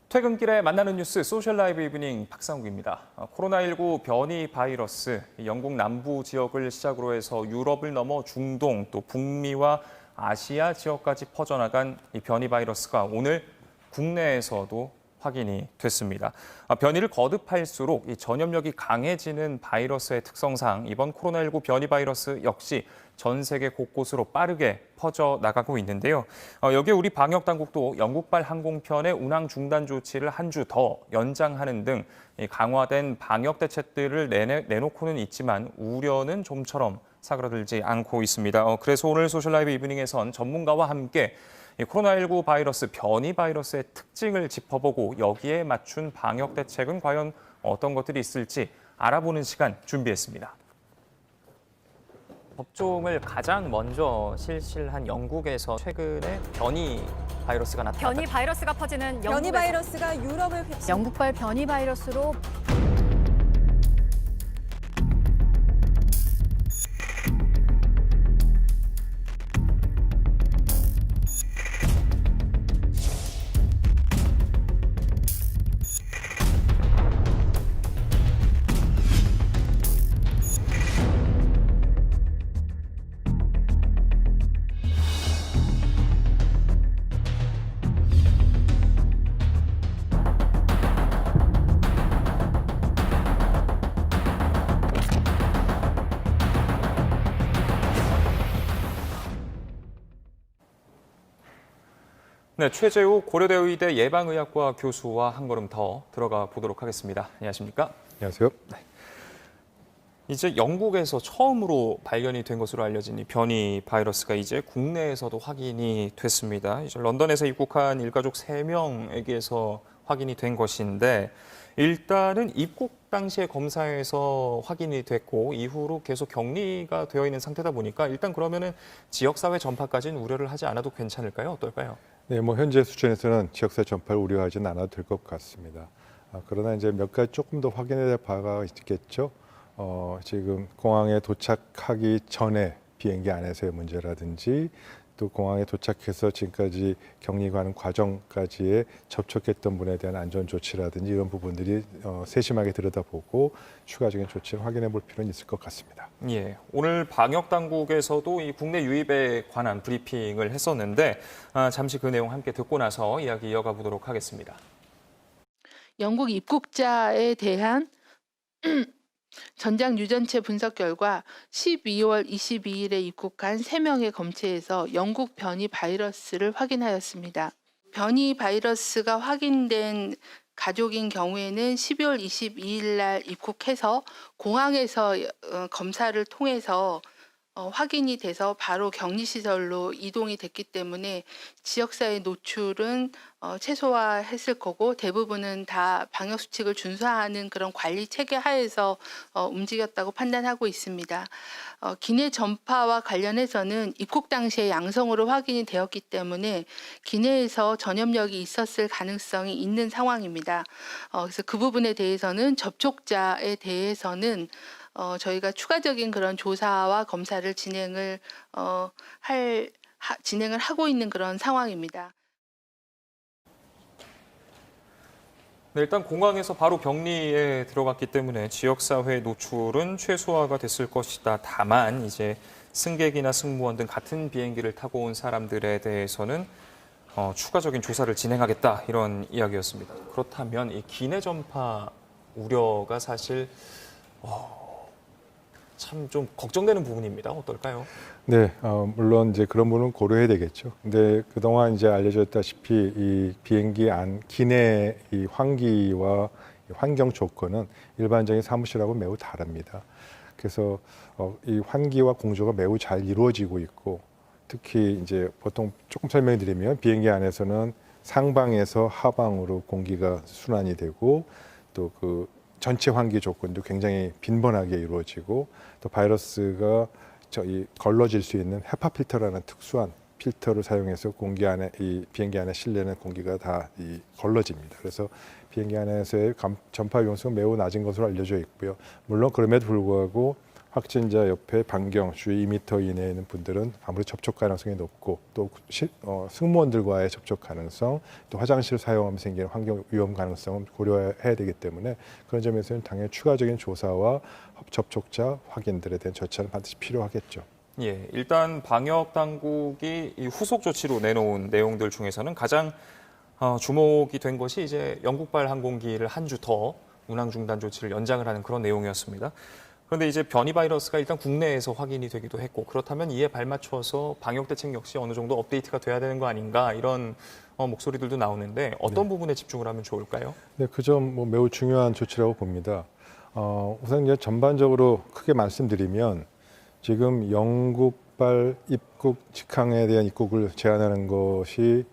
퇴근길에 만나는 뉴스 소셜 라이브 이브닝 박상욱입니다. 코로나19 변이 바이러스, 영국 남부 지역을 시작으로 해서 유럽을 넘어 중동, 또 북미와 아시아 지역까지 퍼져나간 이 변이 바이러스가 오늘 국내에서도 확인이 됐습니다. 변이를 거듭할수록 이 전염력이 강해지는 바이러스의 특성상 이번 코로나19 변이 바이러스 역시 전 세계 곳곳으로 빠르게 퍼져나가고 있는데요. 여기에 우리 방역당국도 영국발 항공편의 운항 중단 조치를 한 주 더 연장하는 등 강화된 방역 대책들을 내놓고는 있지만 우려는 좀처럼 사그라들지 않고 있습니다. 그래서 오늘 소셜라이브 이브닝에선 전문가와 함께 코로나19 바이러스, 변이 바이러스의 특징을 짚어보고 여기에 맞춘 방역 대책은 과연 어떤 것들이 있을지 알아보는 시간 준비했습니다. 접종을 가장 먼저 실시를 한 영국에서 최근에 변이 바이러스가 나타났다. 변이 바이러스가 퍼지는 변이 바이러스가 유럽을 휩쓸 영국발 변이 바이러스로 네, 최재우 고려대 의대 예방의학과 교수와 한 걸음 더 들어가 보도록 하겠습니다. 안녕하십니까? 안녕하세요. 네. 이제 영국에서 처음으로 발견이 된 것으로 알려진 이 변이 바이러스가 이제 국내에서도 확인이 됐습니다. 이제 런던에서 입국한 일가족 3명에게서 확인이 된 것인데 일단은 입국 당시에 검사에서 확인이 됐고 이후로 계속 격리가 되어 있는 상태다 보니까 일단 그러면은 지역사회 전파까지는 우려를 하지 않아도 괜찮을까요? 어떨까요? 네, 현재 수준에서는 지역사회 전파를 우려하지는 않아도 될 것 같습니다. 그러나 이제 몇 가지 조금 더 확인해야 될 바가 있겠죠. 지금 공항에 도착하기 전에 비행기 안에서의 문제라든지 또 공항에 도착해서 지금까지 격리가는 과정까지에 접촉했던 분에 대한 안전 조치라든지 이런 부분들이 세심하게 들여다보고 추가적인 조치를 확인해 볼 필요는 있을 것 같습니다. 예, 오늘 방역 당국에서도 이 국내 유입에 관한 브리핑을 했었는데 잠시 그 내용 함께 듣고 나서 이야기 이어가 보도록 하겠습니다. 영국 입국자에 대한 전장 유전체 분석 결과 12월 22일에 입국한 3명의 검체에서 영국 변이 바이러스를 확인하였습니다. 변이 바이러스가 확인된 가족인 경우에는 12월 22일 날 입국해서 공항에서 검사를 통해서 확인이 돼서 바로 격리시설로 이동이 됐기 때문에 지역사회 노출은 최소화했을 거고 대부분은 다 방역수칙을 준수하는 그런 관리 체계 하에서 움직였다고 판단하고 있습니다. 기내 전파와 관련해서는 입국 당시에 양성으로 확인이 되었기 때문에 기내에서 전염력이 있었을 가능성이 있는 상황입니다. 그래서 그 부분에 대해서는 접촉자에 대해서는 저희가 추가적인 그런 조사와 검사를 진행을 하고 있는 그런 상황입니다. 네, 일단 공항에서 바로 격리에 들어갔기 때문에 지역사회 노출은 최소화가 됐을 것이다. 다만 이제 승객이나 승무원 등 같은 비행기를 타고 온 사람들에 대해서는 추가적인 조사를 진행하겠다 이런 이야기였습니다. 그렇다면 이 기내 전파 우려가 사실 참 좀 걱정되는 부분입니다. 어떨까요? 네, 물론 이제 그런 부분은 고려해야 되겠죠. 근데 그동안 이제 알려졌다시피 이 비행기 안 기내 이 환기와 환경 조건은 일반적인 사무실하고 매우 다릅니다. 그래서 이 환기와 공조가 매우 잘 이루어지고 있고 특히 이제 보통 조금 설명드리면 비행기 안에서는 상방에서 하방으로 공기가 순환이 되고 또 그 전체 환기 조건도 굉장히 빈번하게 이루어지고 또 바이러스가 걸러질 수 있는 헤파 필터라는 특수한 필터를 사용해서 공기 안에 이 비행기 안에 실내는 공기가 다 걸러집니다. 그래서 비행기 안에서의 전파 위험성은 매우 낮은 것으로 알려져 있고요. 물론 그럼에도 불구하고 확진자 옆에 반경 주 2m 이내에 있는 분들은 아무래도 접촉 가능성이 높고 또 승무원들과의 접촉 가능성, 또 화장실 사용하면 생기는 환경 위험 가능성을 고려해야 되기 때문에 그런 점에서는 당연히 추가적인 조사와 접촉자 확인들에 대한 절차는 반드시 필요하겠죠. 예, 일단 방역 당국이 이 후속 조치로 내놓은 내용들 중에서는 가장 주목이 된 것이 이제 영국발 항공기를 한 주 더 운항 중단 조치를 연장을 하는 그런 내용이었습니다. 그런데 이제 변이 바이러스가 일단 국내에서 확인이 되기도 했고 그렇다면 이에 발맞춰서 방역 대책 역시 어느 정도 업데이트가 돼야 되는 거 아닌가 이런 목소리들도 나오는데 어떤 부분에 집중을 하면 좋을까요? 네, 그 점 매우 중요한 조치라고 봅니다. 우선 이제 전반적으로 크게 말씀드리면 지금 영국발 입국 직항에 대한 입국을 제한하는 것이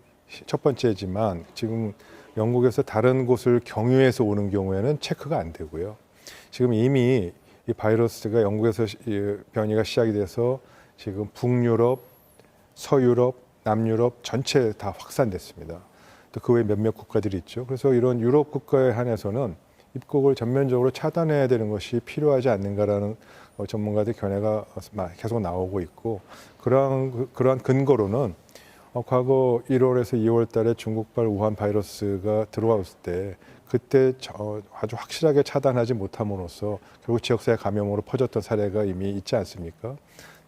첫 번째지만 지금 영국에서 다른 곳을 경유해서 오는 경우에는 체크가 안 되고요. 지금 이미 이 바이러스가 영국에서 변이가 시작이 돼서 지금 북유럽, 서유럽, 남유럽 전체 다 확산됐습니다. 또 그 외에 몇몇 국가들이 있죠. 그래서 이런 유럽 국가에 한해서는 입국을 전면적으로 차단해야 되는 것이 필요하지 않는가라는 전문가들 견해가 계속 나오고 있고 그러한 근거로는 과거 1월에서 2월 달에 중국발 우한 바이러스가 들어왔을 때 그때 아주 확실하게 차단하지 못함으로써 결국 지역사회 감염으로 퍼졌던 사례가 이미 있지 않습니까?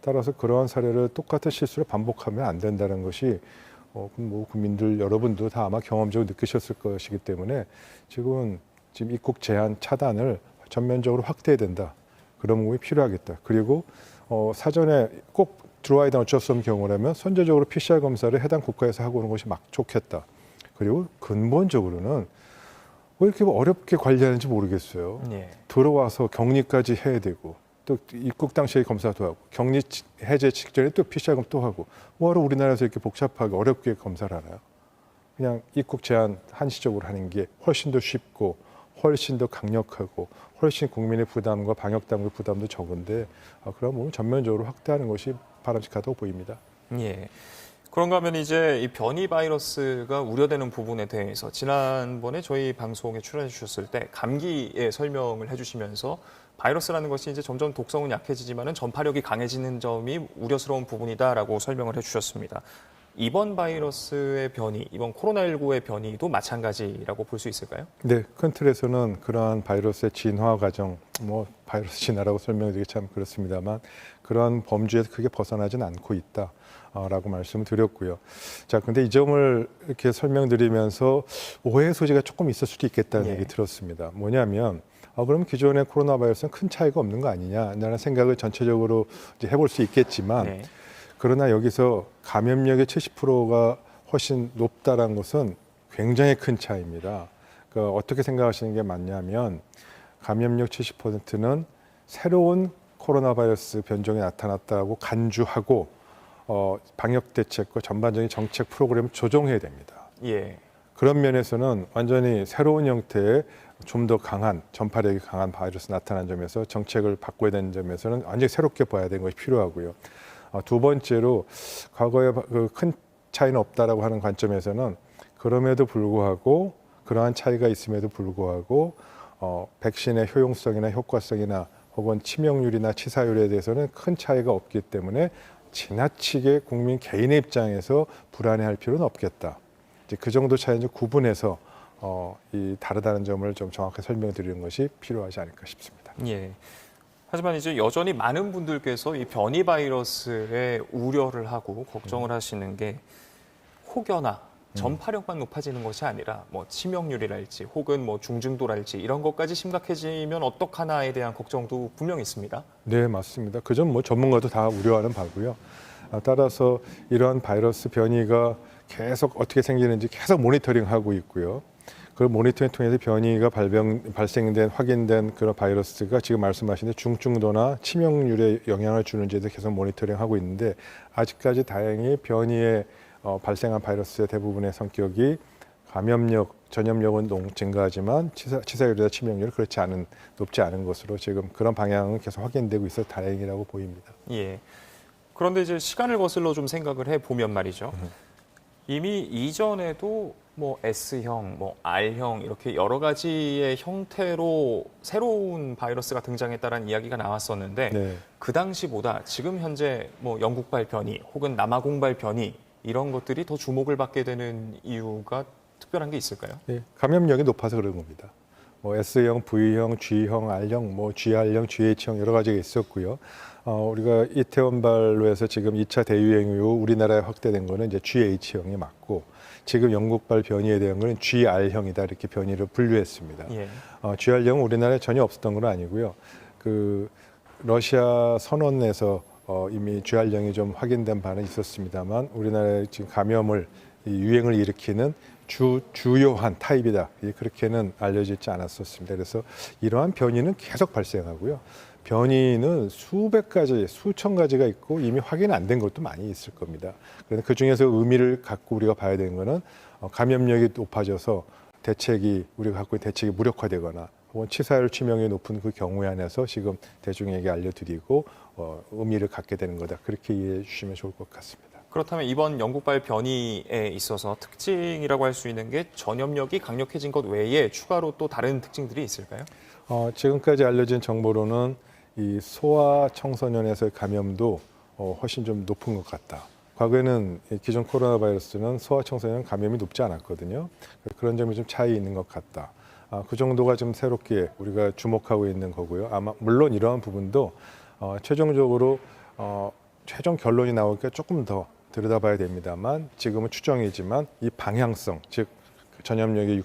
따라서 그러한 사례를 똑같은 실수를 반복하면 안 된다는 것이 국민들 여러분도 다 아마 경험적으로 느끼셨을 것이기 때문에 지금 입국 제한 차단을 전면적으로 확대해야 된다. 그런 부분이 필요하겠다. 그리고 사전에 꼭 들어와야 되는 어쩔 수 없는 경우라면 선제적으로 PCR 검사를 해당 국가에서 하고 오는 것이 좋겠다. 그리고 근본적으로는 왜 이렇게 어렵게 관리하는지 모르겠어요. 예. 들어와서 격리까지 해야 되고 또 입국 당시에 검사도 하고 격리 해제 직전에 또 PCR 검사 또 하고 뭐하러 우리나라에서 이렇게 복잡하게 어렵게 검사를 하나요? 그냥 입국 제한 한시적으로 하는 게 훨씬 더 쉽고 훨씬 더 강력하고 훨씬 국민의 부담과 방역당국의 부담도 적은데 그런 부분 전면적으로 확대하는 것이 바람직하다고 보입니다. 예. 그런가 하면 이제 이 변이 바이러스가 우려되는 부분에 대해서 지난번에 저희 방송에 출연해 주셨을 때 감기의 설명을 해주시면서 바이러스라는 것이 이제 점점 독성은 약해지지만은 전파력이 강해지는 점이 우려스러운 부분이다라고 설명을 해주셨습니다. 이번 바이러스의 변이, 이번 코로나19의 변이도 마찬가지라고 볼 수 있을까요? 네, 큰 틀에서는 그러한 바이러스의 진화 과정, 바이러스 진화라고 설명드리기 참 그렇습니다만 그러한 범주에서 크게 벗어나진 않고 있다라고 말씀을 드렸고요. 자, 근데 이 점을 이렇게 설명드리면서 오해의 소지가 조금 있을 수도 있겠다는 얘기 들었습니다. 뭐냐면 그럼 기존의 코로나 바이러스는 큰 차이가 없는 거 아니냐라는 생각을 전체적으로 이제 해볼 수 있겠지만 그러나 여기서 감염력의 70%가 훨씬 높다는 것은 굉장히 큰 차이입니다. 그러니까 어떻게 생각하시는 게 맞냐면 감염력 70%는 새로운 코로나 바이러스 변종이 나타났다고 간주하고 방역 대책과 전반적인 정책 프로그램을 조정해야 됩니다. 예. 그런 면에서는 완전히 새로운 형태의 좀 더 강한 전파력이 강한 바이러스 나타난 점에서 정책을 바꿔야 되는 점에서는 완전히 새롭게 봐야 되는 것이 필요하고요. 두 번째로 과거에 큰 차이는 없다라고 하는 관점에서는 그럼에도 불구하고 그러한 차이가 있음에도 불구하고 백신의 효용성이나 효과성이나 혹은 치명률이나 치사율에 대해서는 큰 차이가 없기 때문에 지나치게 국민 개인의 입장에서 불안해할 필요는 없겠다. 이제 그 정도 차이는 구분해서 이 다르다는 점을 좀 정확하게 설명드리는 것이 필요하지 않을까 싶습니다. 예. 하지만 이제 여전히 많은 분들께서 이 변이 바이러스에 우려를 하고 걱정을 하시는 게 혹여나 전파력만 높아지는 것이 아니라 치명률이랄지 혹은 중증도랄지 이런 것까지 심각해지면 어떡하나에 대한 걱정도 분명히 있습니다. 네, 맞습니다. 그 점 전문가도 다 우려하는 바고요. 따라서 이러한 바이러스 변이가 계속 어떻게 생기는지 계속 모니터링하고 있고요. 그 모니터링 통해서 변이가 발생된 확인된 그런 바이러스가 지금 말씀하신 중증도나 치명률에 영향을 주는지에 대해서 계속 모니터링하고 있는데 아직까지 다행히 변이에 발생한 바이러스의 대부분의 성격이 감염력, 전염력은 증가하지만 치사율이나 치명률은 높지 않은 것으로 지금 그런 방향은 계속 확인되고 있어서 다행이라고 보입니다. 예. 그런데 이제 시간을 거슬러 좀 생각을 해보면 말이죠. 이미 이전에도 뭐 S형, 뭐 R형 이렇게 여러 가지의 형태로 새로운 바이러스가 등장했다라는 이야기가 나왔었는데 네. 그 당시보다 지금 현재 뭐 영국발 변이 혹은 남아공발 변이 이런 것들이 더 주목을 받게 되는 이유가 특별한 게 있을까요? 예, 감염력이 높아서 그런 겁니다. 뭐 S형, V형, G형, R형, 뭐 GR형, GH형 여러 가지가 있었고요. 우리가 이태원발로 해서 지금 2차 대유행 이후 우리나라에 확대된 거는 이제 GH형이 맞고 지금 영국발 변이에 대한 거는 GR형이다 이렇게 변이를 분류했습니다. 예. GR형은 우리나라에 전혀 없었던 건 아니고요. 그 러시아 선원에서 이미 GR형이 좀 확인된 바는 있었습니다만 우리나라에 지금 감염을 유행을 일으키는 주요한 타입이다. 그렇게는 알려져 있지 않았었습니다. 그래서 이러한 변이는 계속 발생하고요. 변이는 수백 가지, 수천 가지가 있고 이미 확인 안 된 것도 많이 있을 겁니다. 그런데 그 중에서 의미를 갖고 우리가 봐야 되는 거는 감염력이 높아져서 우리가 갖고 있는 대책이 무력화되거나 혹은 치사율 치명이 높은 그 경우에 한해서 지금 대중에게 알려드리고 의미를 갖게 되는 거다. 그렇게 이해해 주시면 좋을 것 같습니다. 그렇다면 이번 영국발 변이에 있어서 특징이라고 할 수 있는 게 전염력이 강력해진 것 외에 추가로 또 다른 특징들이 있을까요? 지금까지 알려진 정보로는 이 소아 청소년에서의 감염도 훨씬 좀 높은 것 같다. 과거에는 기존 코로나 바이러스는 소아 청소년 감염이 높지 않았거든요. 그런 점이 좀 차이 있는 것 같다. 그 정도가 좀 새롭게 우리가 주목하고 있는 거고요. 아마 물론 이러한 부분도 최종적으로 최종 결론이 나오니까 조금 더 들여다봐야 됩니다만 지금은 추정이지만 이 방향성, 즉 전염력이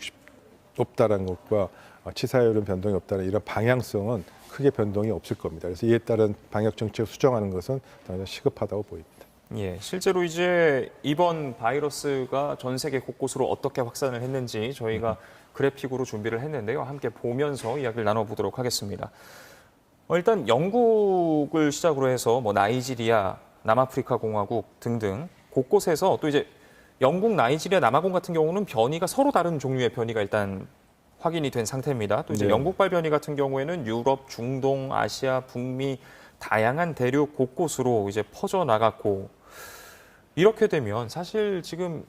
높다는 것과 치사율은 변동이 없다는 이런 방향성은 크게 변동이 없을 겁니다. 그래서 이에 따른 방역 정책을 수정하는 것은 당연히 시급하다고 보입니다. 예, 실제로 이제 이번 바이러스가 전 세계 곳곳으로 어떻게 확산을 했는지 저희가 그래픽으로 준비를 했는데요. 함께 보면서 이야기를 나눠보도록 하겠습니다. 일단 영국을 시작으로 해서 뭐 나이지리아, 남아프리카 공화국 등등 곳곳에서 또 이제 영국, 나이지리아, 남아공 같은 경우는 변이가 서로 다른 종류의 변이가 일단 확인이 된 상태입니다. 또 이제 네. 영국발 변이 같은 경우에는 유럽, 중동, 아시아, 북미 다양한 대륙 곳곳으로 이제 퍼져 나갔고 이렇게 되면 사실 지금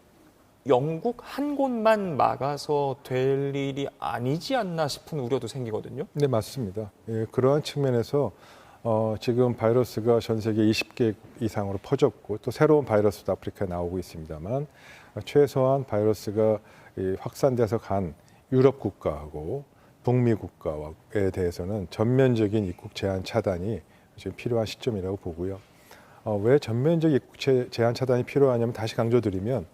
영국 한 곳만 막아서 될 일이 아니지 않나 싶은 우려도 생기거든요. 네, 맞습니다. 예, 그러한 측면에서 지금 바이러스가 전 세계 20개 이상으로 퍼졌고 또 새로운 바이러스도 아프리카에 나오고 있습니다만 최소한 바이러스가 확산돼서 간 유럽 국가하고 북미 국가에 대해서는 전면적인 입국 제한 차단이 지금 필요한 시점이라고 보고요. 왜 전면적 입국 제한 차단이 필요하냐면 다시 강조드리면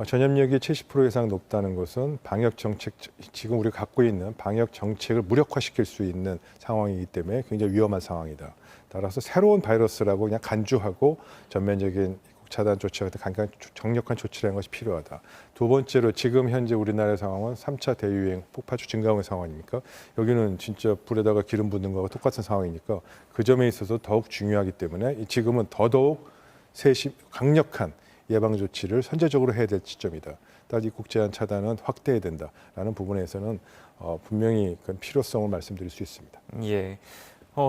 전염력이 70% 이상 높다는 것은 방역 정책, 지금 우리가 갖고 있는 방역 정책을 무력화시킬 수 있는 상황이기 때문에 굉장히 위험한 상황이다. 따라서 새로운 바이러스라고 그냥 간주하고 전면적인 입국 차단 조치 같은 강력한 조치라는 것이 필요하다. 두 번째로 지금 현재 우리나라의 상황은 3차 대유행 폭발주 증가의 상황이니까 여기는 진짜 불에다가 기름 붓는 거와 똑같은 상황이니까 그 점에 있어서 더욱 중요하기 때문에 지금은 더더욱 강력한 예방 조치를 선제적으로 해야 될 시점이다. 따라서 입국 제한 차단은 확대해야 된다라는 부분에서는 분명히 그 필요성을 말씀드릴 수 있습니다. 예.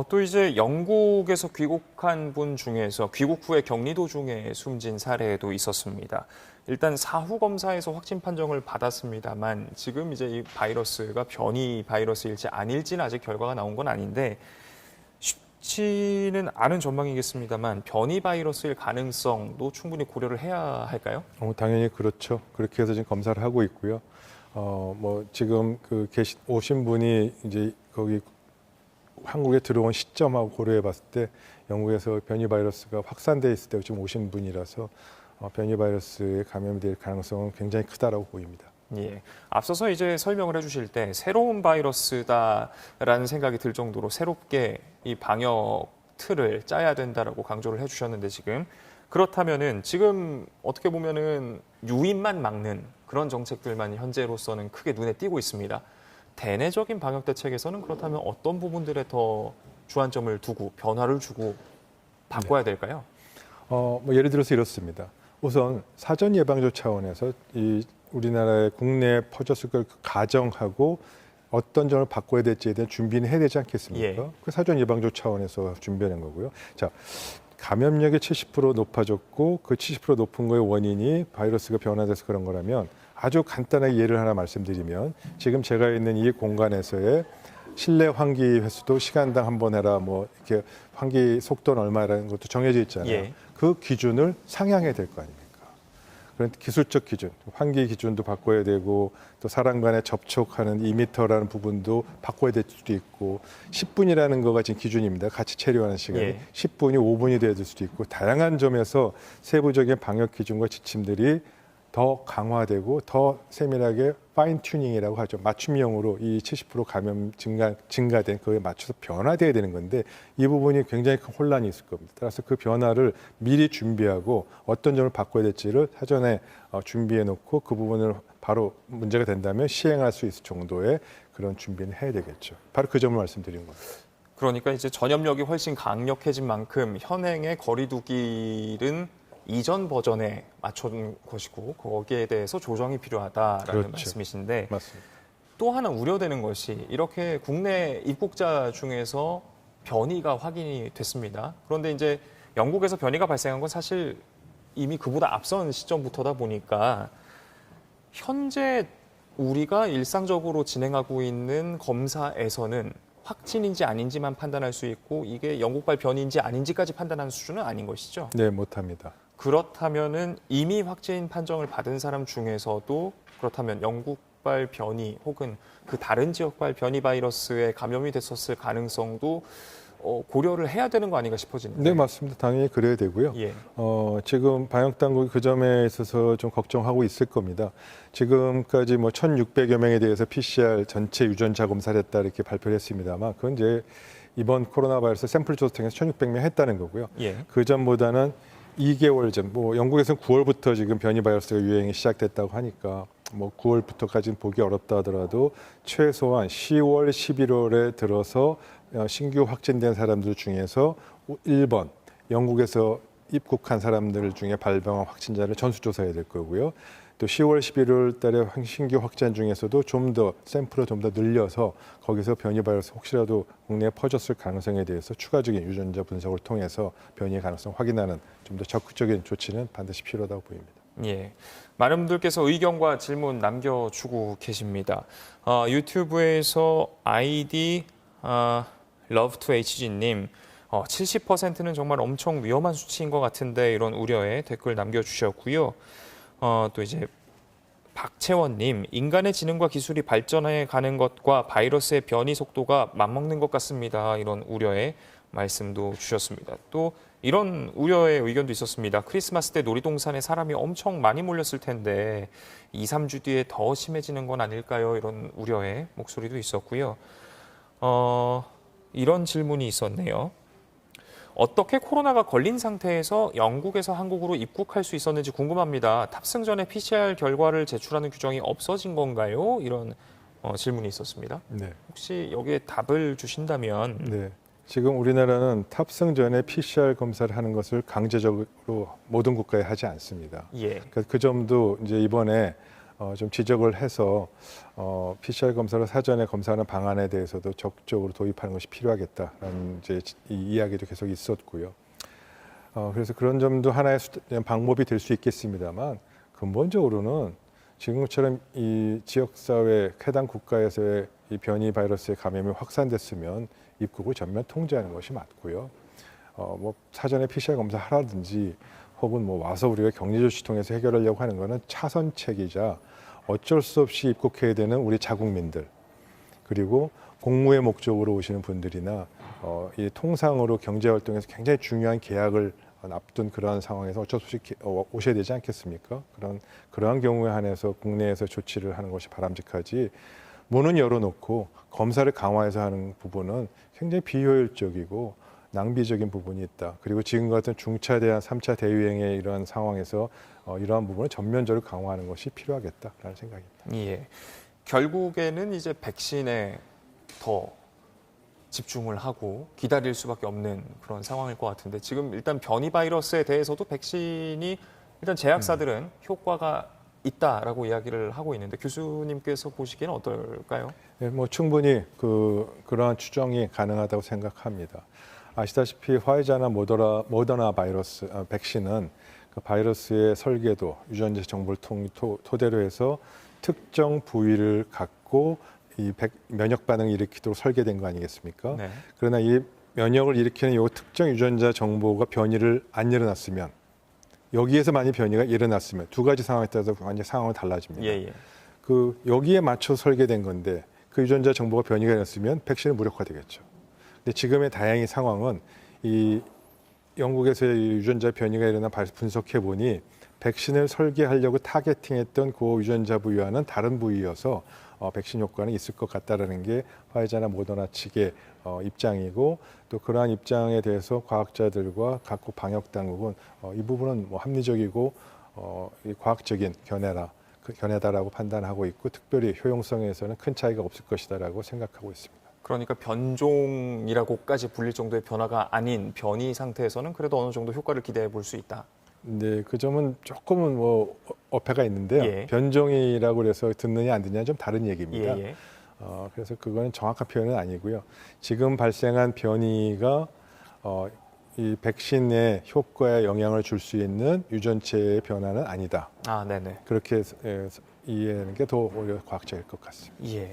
또 이제 영국에서 귀국한 분 중에서 귀국 후에 격리 도중에 숨진 사례도 있었습니다. 일단 사후 검사에서 확진 판정을 받았습니다만 지금 이제 이 바이러스가 변이 바이러스일지 아닐지는 아직 결과가 나온 건 아닌데 쉽지는 않은 전망이겠습니다만 변이 바이러스일 가능성도 충분히 고려를 해야 할까요? 당연히 그렇죠. 그렇게 해서 지금 검사를 하고 있고요. 지금 오신 분이 이제 거기 한국에 들어온 시점하고 고려해봤을 때 영국에서 변이 바이러스가 확산돼 있을 때 지금 오신 분이라서 변이 바이러스에 감염이 될 가능성은 굉장히 크다라고 보입니다. 예. 앞서서 이제 설명을 해주실 때 새로운 바이러스다라는 생각이 들 정도로 새롭게 이 방역 틀을 짜야 된다라고 강조를 해주셨는데 그렇다면은 지금 어떻게 보면은 유입만 막는 그런 정책들만 현재로서는 크게 눈에 띄고 있습니다. 대내적인 방역 대책에서는 그렇다면 어떤 부분들에 더 주안점을 두고 변화를 주고 바꿔야 될까요? 예를 들어서 이렇습니다. 우선 사전 예방조 차원에서 우리나라의 국내에 퍼졌을 걸 가정하고 어떤 점을 바꿔야 될지에 대한 준비는 해야 되지 않겠습니까? 예. 그 사전 예방조 차원에서 준비하는 거고요. 자, 감염력이 70% 높아졌고 그 70% 높은 거의 원인이 바이러스가 변화돼서 그런 거라면 아주 간단하게 예를 하나 말씀드리면 지금 제가 있는 이 공간에서의 실내 환기 횟수도 시간당 한 번 해라 뭐 이렇게 환기 속도는 얼마라는 것도 정해져 있잖아요. 예. 그 기준을 상향해야 될 거 아닙니까? 그런 기술적 기준, 환기 기준도 바꿔야 되고 또 사람 간에 접촉하는 2m라는 부분도 바꿔야 될 수도 있고 10분이라는 거가 지금 기준입니다. 같이 체류하는 시간이 예. 10분이 5분이 돼야 될 수도 있고 다양한 점에서 세부적인 방역 기준과 지침들이 더 강화되고 더 세밀하게 파인 튜닝이라고 하죠. 맞춤형으로 이 70% 감염 증가된 그에 맞춰서 변화돼야 되는 건데 이 부분이 굉장히 큰 혼란이 있을 겁니다. 따라서 그 변화를 미리 준비하고 어떤 점을 바꿔야 될지를 사전에 준비해 놓고 그 부분을 바로 문제가 된다면 시행할 수 있을 정도의 그런 준비는 해야 되겠죠. 바로 그 점을 말씀드린 겁니다. 그러니까 이제 전염력이 훨씬 강력해진 만큼 현행의 거리두기는 이전 버전에 맞춘 것이고 거기에 대해서 조정이 필요하다라는 그렇죠. 말씀이신데 맞습니다. 또 하나 우려되는 것이 이렇게 국내 입국자 중에서 변이가 확인이 됐습니다. 그런데 이제 영국에서 변이가 발생한 건 사실 이미 그보다 앞선 시점부터다 보니까 현재 우리가 일상적으로 진행하고 있는 검사에서는 확진인지 아닌지만 판단할 수 있고 이게 영국발 변이인지 아닌지까지 판단하는 수준은 아닌 것이죠. 네, 못합니다. 그렇다면은 이미 확진 판정을 받은 사람 중에서도 그렇다면 영국발 변이 혹은 그 다른 지역발 변이 바이러스에 감염이 됐었을 가능성도 고려를 해야 되는 거 아닌가 싶어지는데. 네, 맞습니다. 당연히 그래야 되고요. 예. 지금 방역 당국이 그 점에 있어서 좀 걱정하고 있을 겁니다. 지금까지 뭐 1,600여 명에 대해서 PCR 전체 유전자 검사를 했다 이렇게 발표를 했습니다만 그건 이제 이번 코로나 바이러스 샘플 조사 통해서 1,600명 했다는 거고요. 예. 그 전보다는 2개월 전, 뭐 영국에서는 9월부터 지금 변이 바이러스가 유행이 시작됐다고 하니까 뭐 9월부터까지는 보기 어렵다 하더라도 최소한 10월, 11월에 들어서 신규 확진된 사람들 중에서 1번 영국에서 입국한 사람들 중에 발병한 확진자를 전수조사해야 될 거고요. 또 10월, 11월 달에 신규 확진 중에서도 좀 더 샘플을 좀 더 늘려서 거기서 변이 바이러스 혹시라도 국내에 퍼졌을 가능성에 대해서 추가적인 유전자 분석을 통해서 변이의 가능성 확인하는 좀 더 적극적인 조치는 반드시 필요하다고 보입니다. 예. 많은 분들께서 의견과 질문 남겨주고 계십니다. 유튜브에서 아이디 love2hg님 70%는 정말 엄청 위험한 수치인 것 같은데 이런 우려에 댓글 남겨주셨고요. 또 이제 박채원님, 인간의 지능과 기술이 발전해 가는 것과 바이러스의 변이 속도가 맞먹는 것 같습니다. 이런 우려의 말씀도 주셨습니다. 또 이런 우려의 의견도 있었습니다. 크리스마스 때 놀이동산에 사람이 엄청 많이 몰렸을 텐데 2, 3주 뒤에 더 심해지는 건 아닐까요? 이런 우려의 목소리도 있었고요. 이런 질문이 있었네요. 어떻게 코로나가 걸린 상태에서 영국에서 한국으로 입국할 수 있었는지 궁금합니다. 탑승 전에 PCR 결과를 제출하는 규정이 없어진 건가요? 이런 질문이 있었습니다. 네. 혹시 여기에 답을 주신다면 네. 지금 우리나라는 탑승 전에 PCR 검사를 하는 것을 강제적으로 모든 국가에 하지 않습니다. 예. 그러니까 그 점도 이제 이번에 좀 지적을 해서 PCR 검사를 사전에 검사하는 방안에 대해서도 적극적으로 도입하는 것이 필요하겠다라는 이제 이 이야기도 계속 있었고요. 그래서 그런 점도 하나의 방법이 될 수 있겠습니다만 근본적으로는 지금처럼 이 지역사회 해당 국가에서의 이 변이 바이러스의 감염이 확산됐으면 입국을 전면 통제하는 것이 맞고요. 뭐 사전에 PCR 검사 하라든지 혹은 뭐 와서 우리가 격리 조치 통해서 해결하려고 하는 것은 차선책이자 어쩔 수 없이 입국해야 되는 우리 자국민들 그리고 공무의 목적으로 오시는 분들이나 이 통상으로 경제 활동에서 굉장히 중요한 계약을 앞둔 그러한 상황에서 어쩔 수 없이 오셔야 되지 않겠습니까? 그러한 경우에 한해서 국내에서 조치를 하는 것이 바람직하지. 문은 열어놓고 검사를 강화해서 하는 부분은 굉장히 비효율적이고 낭비적인 부분이 있다. 그리고 지금 같은 중차 대한 3차 대유행의 이러한 상황에서 이러한 부분을 전면적으로 강화하는 것이 필요하겠다라는 생각입니다. 예. 결국에는 이제 백신에 더 집중을 하고 기다릴 수밖에 없는 그런 상황일 것 같은데 지금 일단 변이 바이러스에 대해서도 백신이 일단 제약사들은 효과가 있다라고 이야기를 하고 있는데 교수님께서 보시기에는 어떨까요? 네, 뭐 충분히 그러한 추정이 가능하다고 생각합니다. 아시다시피 화이자나 모더나 바이러스 백신은 그 바이러스의 설계도, 유전자 정보를 토대로 해서 특정 부위를 갖고 이 면역 반응을 일으키도록 설계된 거 아니겠습니까? 네. 그러나 이 면역을 일으키는 이 특정 유전자 정보가 변이를 안 일어났으면 여기에서 만약 변이가 일어났으면 두 가지 상황에 따라서 완전 상황은 달라집니다. 예, 예. 그 여기에 맞춰 설계된 건데 그 유전자 정보가 변이가 일어났으면 백신은 무력화되겠죠. 근데 지금의 다행히 상황은 이 영국에서의 유전자 변이가 일어난 분석해 보니 백신을 설계하려고 타겟팅했던 그 유전자 부위와는 다른 부위여서 백신 효과는 있을 것 같다라는 게 화이자나 모더나 측의 입장이고 또 그러한 입장에 대해서 과학자들과 각국 방역 당국은 이 부분은 뭐 합리적이고 이 과학적인 견해다라고 판단하고 있고 특별히 효용성에서는 큰 차이가 없을 것이다라고 생각하고 있습니다. 그러니까 변종이라고까지 불릴 정도의 변화가 아닌 변이 상태에서는 그래도 어느 정도 효과를 기대해 볼 수 있다. 네, 그 점은 조금은 뭐 어폐가 있는데요. 예. 변종이라고 해서 듣느냐 안 듣느냐 좀 다른 얘기입니다. 예, 예. 그래서 그거는 정확한 표현은 아니고요. 지금 발생한 변이가 이 백신의 효과에 영향을 줄 수 있는 유전체의 변화는 아니다. 아, 네네. 그렇게 이해하는 게 더 오히려 과학적일 것 같습니다. 예.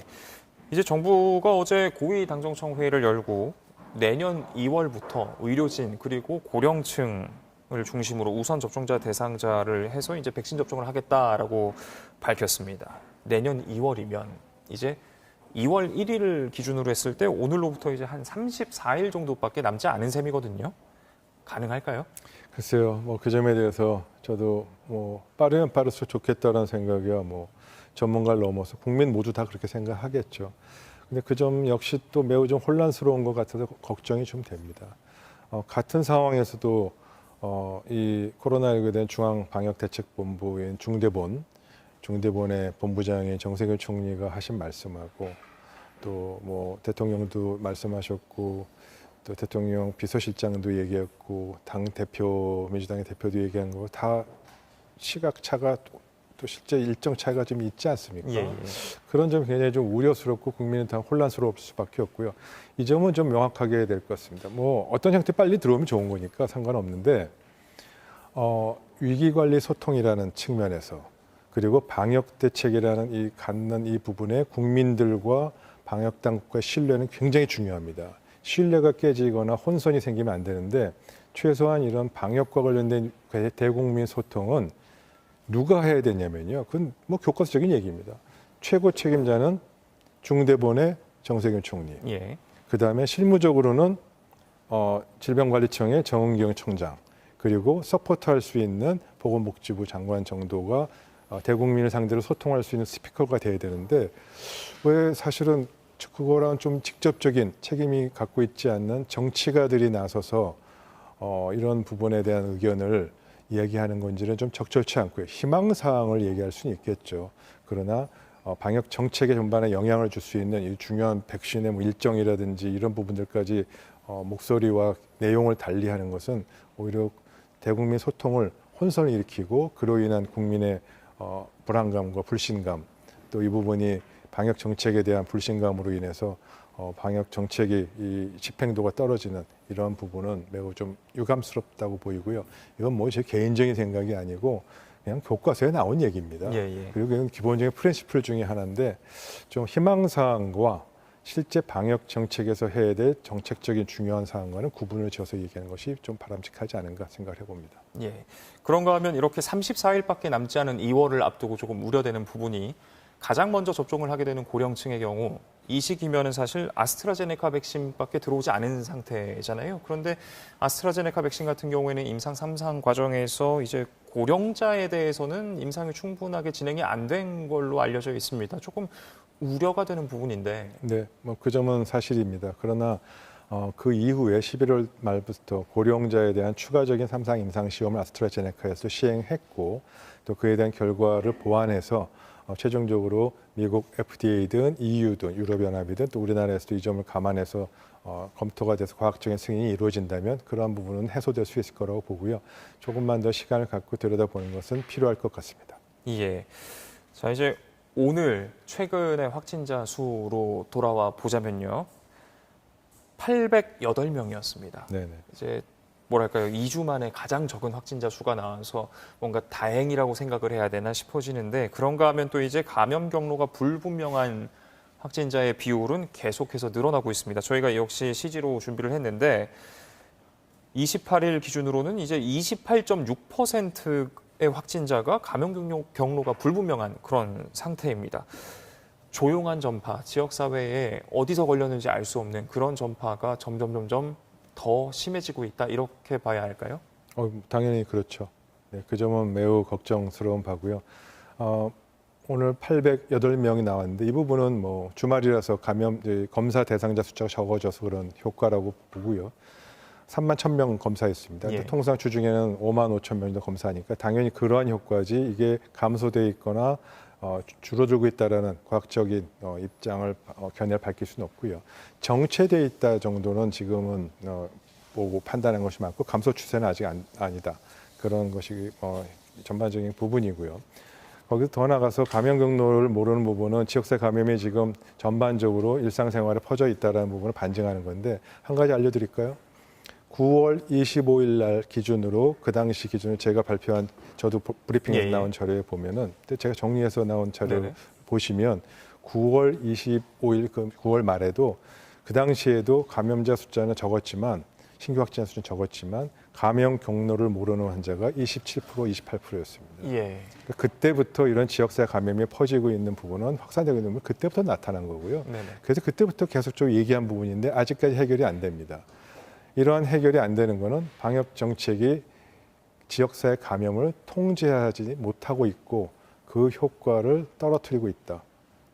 이제 정부가 어제 고위 당정청 회의를 열고 내년 2월부터 의료진 그리고 고령층을 중심으로 우선 접종자 대상자를 해서 이제 백신 접종을 하겠다라고 밝혔습니다. 내년 2월이면 이제 2월 1일을 기준으로 했을 때 오늘로부터 이제 한 34일 정도밖에 남지 않은 셈이거든요. 가능할까요? 글쎄요, 뭐 그 점에 대해서 저도 뭐 빠르면 빠를수록 좋겠다라는 생각이야 뭐 전문가를 넘어서 국민 모두 다 그렇게 생각하겠죠. 근데 그 점 역시 또 매우 좀 혼란스러운 것 같아서 걱정이 좀 됩니다. 같은 상황에서도 이 코로나19에 대한 중앙방역대책본부인 중대본의 본부장인 정세균 총리가 하신 말씀하고 또 뭐 대통령도 말씀하셨고 또 대통령 비서실장도 얘기했고 민주당의 대표도 얘기한 거 다 시각차가 또 실제 일정 차이가 좀 있지 않습니까? 예, 예. 그런 점이 굉장히 좀 우려스럽고 국민은 다 혼란스러울 수밖에 없고요. 이 점은 좀 명확하게 해야 될 것 같습니다. 뭐 어떤 형태 빨리 들어오면 좋은 거니까 상관없는데 위기관리 소통이라는 측면에서 그리고 방역대책이라는 이 갖는 이 부분에 국민들과 방역당국과의 신뢰는 굉장히 중요합니다. 신뢰가 깨지거나 혼선이 생기면 안 되는데 최소한 이런 방역과 관련된 대국민 소통은 누가 해야 되냐면요. 그건 뭐 교과서적인 얘기입니다. 최고 책임자는 중대본의 정세균 총리. 예. 그다음에 실무적으로는 질병관리청의 정은경 청장. 그리고 서포트할 수 있는 보건복지부 장관 정도가 대국민을 상대로 소통할 수 있는 스피커가 돼야 되는데 왜 사실은 그거랑 좀 직접적인 책임이 갖고 있지 않는 정치가들이 나서서 이런 부분에 대한 의견을 이야기하는 건지는 좀 적절치 않고요. 희망사항을 얘기할 수는 있겠죠. 그러나 방역 정책에 전반에 영향을 줄 수 있는 이 중요한 백신의 뭐 일정이라든지 이런 부분들까지 목소리와 내용을 달리하는 것은 오히려 대국민 소통을 혼선을 일으키고 그로 인한 국민의 불안감과 불신감 또 이 부분이 방역 정책에 대한 불신감으로 인해서 방역 정책이 이 집행도가 떨어지는 이런 부분은 매우 좀 유감스럽다고 보이고요. 이건 뭐 제 개인적인 생각이 아니고 그냥 교과서에 나온 얘기입니다. 예, 예. 그리고 이건 기본적인 프린시플 중에 하나인데 좀 희망사항과 실제 방역 정책에서 해야 될 정책적인 중요한 사항과는 구분을 지어서 얘기하는 것이 좀 바람직하지 않은가 생각을 해봅니다. 예. 그런가 하면 이렇게 34일밖에 남지 않은 2월을 앞두고 조금 우려되는 부분이 가장 먼저 접종을 하게 되는 고령층의 경우 이 시기면은 사실 아스트라제네카 백신밖에 들어오지 않은 상태잖아요. 그런데 아스트라제네카 백신 같은 경우에는 임상 3상 과정에서 이제 고령자에 대해서는 임상이 충분하게 진행이 안 된 걸로 알려져 있습니다. 조금 우려가 되는 부분인데. 네, 뭐 그 점은 사실입니다. 그러나 그 이후에 11월 말부터 고령자에 대한 추가적인 3상 임상 시험을 아스트라제네카에서 시행했고 또 그에 대한 결과를 보완해서 최종적으로 미국 FDA든 EU든 유럽연합이든 또 우리나라에서도 이 점을 감안해서 검토가 돼서 과학적인 승인이 이루어진다면 그러한 부분은 해소될 수 있을 거라고 보고요. 조금만 더 시간을 갖고 들여다보는 것은 필요할 것 같습니다. 예. 자, 이제 오늘 최근의 확진자 수로 돌아와 보자면요. 808명이었습니다. 네네. 이제 뭐랄까요, 2주 만에 가장 적은 확진자 수가 나와서 뭔가 다행이라고 생각을 해야 되나 싶어지는데, 그런가 하면 또 이제 감염 경로가 불분명한 확진자의 비율은 계속해서 늘어나고 있습니다. 저희가 역시 CG로 준비를 했는데 28일 기준으로는 이제 28.6%의 확진자가 감염 경로가 불분명한 그런 상태입니다. 조용한 전파, 지역사회에 어디서 걸렸는지 알 수 없는 그런 전파가 점점 더 심해지고 있다, 이렇게 봐야 할까요? 당연히 그렇죠. 네, 그 점은 매우 걱정스러운 바고요. 오늘 808명이 나왔는데 이 부분은 뭐 주말이라서 검사 대상자 숫자가 적어져서 그런 효과라고 보고요. 3만 1,000명 검사했습니다. 예. 통상 주중에는 5만 5천 명 정도 검사하니까 당연히 그러한 효과지 이게 감소돼 있거나 줄어들고 있다라는 과학적인 입장을 견해를 밝힐 수는 없고요. 정체돼 있다 정도는 지금은 보고 판단한 것이 많고 감소 추세는 아직 아니다. 그런 것이 전반적인 부분이고요. 거기서 더 나가서 감염 경로를 모르는 부분은 지역사회 감염이 지금 전반적으로 일상생활에 퍼져 있다는 부분을 반증하는 건데, 한 가지 알려드릴까요? 9월 25일 날 기준으로, 그 당시 기준으로 제가 발표한, 저도 브리핑에서 나온 자료에 보면은, 제가 정리해서 나온 자료 네네. 보시면 9월 25일, 9월 말에도 그 당시에도 감염자 숫자는 적었지만, 신규 확진자 숫자는 적었지만 감염 경로를 모르는 환자가 27%, 28%였습니다. 예. 그때부터 이런 지역사회 감염이 퍼지고 있는 부분은, 확산되고 있는 부분은 그때부터 나타난 거고요. 네네. 그래서 그때부터 계속적으로 얘기한 부분인데 아직까지 해결이 안 됩니다. 이러한 해결이 안 되는 거는 방역 정책이 지역사회 감염을 통제하지 못하고 있고 그 효과를 떨어뜨리고 있다.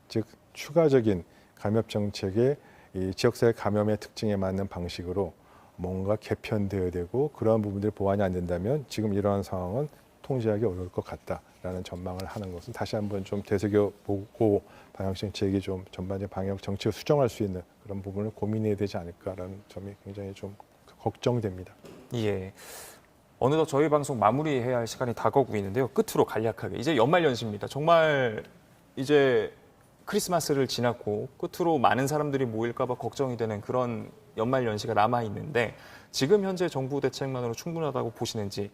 즉 추가적인 감염 정책의 이 지역사회 감염의 특징에 맞는 방식으로 뭔가 개편되어야 되고, 그러한 부분들이 보완이 안 된다면 지금 이러한 상황은 통제하기 어려울 것 같다라는 전망을 하는 것은 다시 한번 좀 되새겨보고 방역 정책이 좀 전반적인 방역 정책을 수정할 수 있는 그런 부분을 고민해야 되지 않을까라는 점이 굉장히 좀 걱정됩니다. 예. 어느덧 저희 방송 마무리해야 할 시간이 다가오고 있는데요. 끝으로 간략하게, 이제 연말연시입니다. 정말 이제 크리스마스를 지났고 끝으로 많은 사람들이 모일까 봐 걱정이 되는 그런 연말연시가 남아있는데, 지금 현재 정부 대책만으로 충분하다고 보시는지,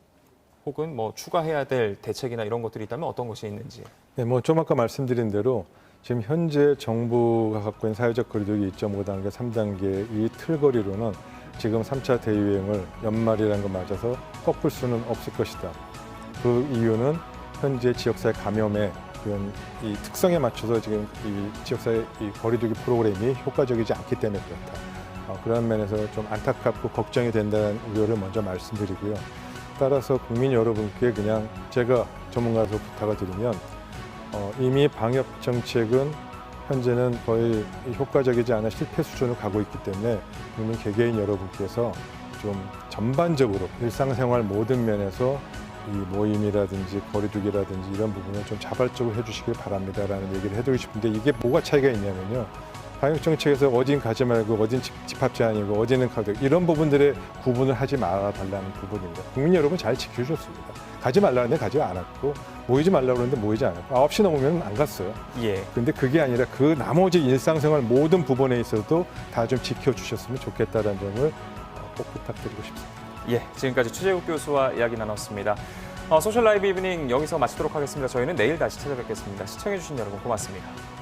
혹은 뭐 추가해야 될 대책이나 이런 것들이 있다면 어떤 것이 있는지. 네, 뭐 좀 아까 말씀드린 대로 지금 현재 정부가 갖고 있는 사회적 거리두기 2.5단계, 3단계 이 틀거리로는 지금 3차 대유행을 연말이라는 거 맞아서 꺾을 수는 없을 것이다. 그 이유는 현재 지역사회 감염의 그런 이 특성에 맞춰서 지금 이 지역사회 이 거리두기 프로그램이 효과적이지 않기 때문에 그렇다. 그런 면에서 좀 안타깝고 걱정이 된다는 우려를 먼저 말씀드리고요. 따라서 국민 여러분께 그냥 제가 전문가로서 부탁을 드리면, 이미 방역 정책은 현재는 거의 효과적이지 않은 실패 수준을 가고 있기 때문에 국민 개개인 여러분께서 좀 전반적으로 일상생활 모든 면에서 이 모임이라든지 거리두기라든지 이런 부분을 좀 자발적으로 해주시길 바랍니다라는 얘기를 해드리고 싶은데, 이게 뭐가 차이가 있냐면요. 방역 정책에서 어딘 가지 말고 어딘 집합 제한이고 어디는 가도 이런 부분들의 구분을 하지 말아 달라는 부분입니다. 국민 여러분 잘 지켜주셨습니다. 가지 말라는데 가지 않았고, 모이지 말라고 그러는데 모이지 않았고, 9시 넘으면 안 갔어요. 예. 근데 그게 아니라 그 나머지 일상생활 모든 부분에 있어도 다 좀 지켜주셨으면 좋겠다는 점을 꼭 부탁드리고 싶습니다. 예, 지금까지 최재욱 교수와 이야기 나눴습니다. 소셜 라이브 이브닝 여기서 마치도록 하겠습니다. 저희는 내일 다시 찾아뵙겠습니다. 시청해주신 여러분 고맙습니다.